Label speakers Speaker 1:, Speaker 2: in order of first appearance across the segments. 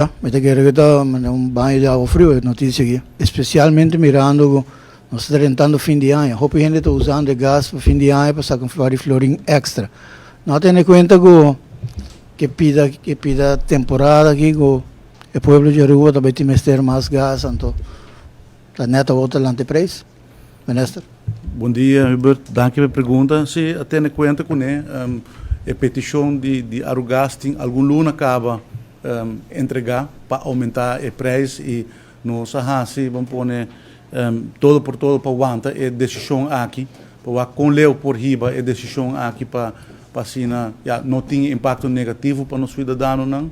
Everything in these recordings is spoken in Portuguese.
Speaker 1: Me te quero que tá um banho de água fria, é notícia aqui. Especialmente mirando, nós estamos tentando fim de ano. Hope a gente está usando gás para fim de ano para sacar um florim extra. Não tem em conta que pida temporada aqui, que o povo de Aruba também tem que ter mais gás, então a neta volta lá de preço. Ministro.
Speaker 2: Bom dia, Hubert. Danke pela pergunta. Se tem em conta que a petição de Arugás tem algum luna acaba entregar para aumentar o preço e nós vamos pôr todo por todo para aguentar a decisão aqui, para com leu por riba a decisão aqui para não tem impacto negativo para os cidadãos não,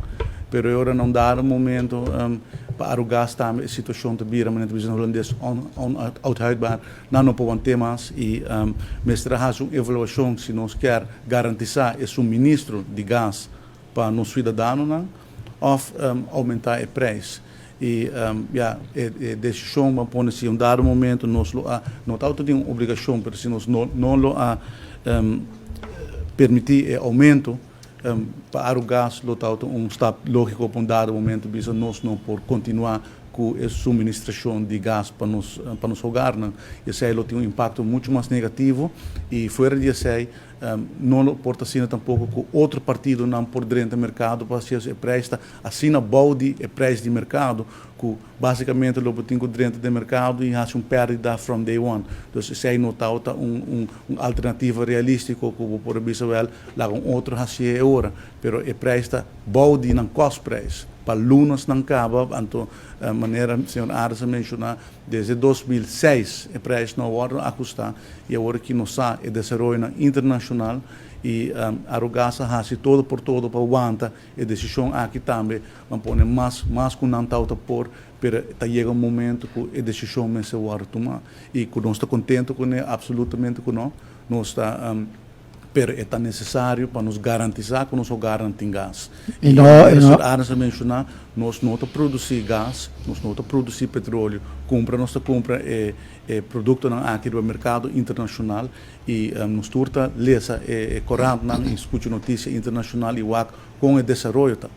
Speaker 2: mas agora não dá no momento para Arugás também a situação de bira, mas não holandês onuithoudbaar, não podemos ter mais e mas terá uma avaliação se nós quer garantizar o suministro de gás para os cidadãos não, ou aumentar o preço. E a decisão vai pôr se dado momento nós não tem uma obrigação, mas se nós não permitir o aumento para o gás, está lógico para dado momento, bisa nós não por continuar com a subministração de gás para nos hogares, e isso aí tem um impacto muito mais negativo e fora disso não pode ser tampouco que outro partido não por dentro do mercado para ser o preço assina balde o preço de mercado que basicamente o tem dentro do mercado e faz perda from day one. Então isso aí não está uma alternativa realística que por bisawel lá com outro hasia hora, pero o preço está balde não cost preço para lunas não acaba, então maneira o senhor Arza mencionou desde 2006 o preço não hora a custar e agora que nós está o desenvolvimento internacional e Arugás se todo por todo para aguentar a decisão aqui também vamos pôr mais com não está por pero chega um momento que a decisão se vai tomar e que nós estamos contentes com absolutamente com nós está pero é necessário para nos garantizar que nós garantimos gás. E nós mencionar, nós não produzir gás, nós não produzir petróleo, nós compra produto aqui do mercado internacional e nós turta lesa corrente, escuta notícia internacional e com o desenvolvimento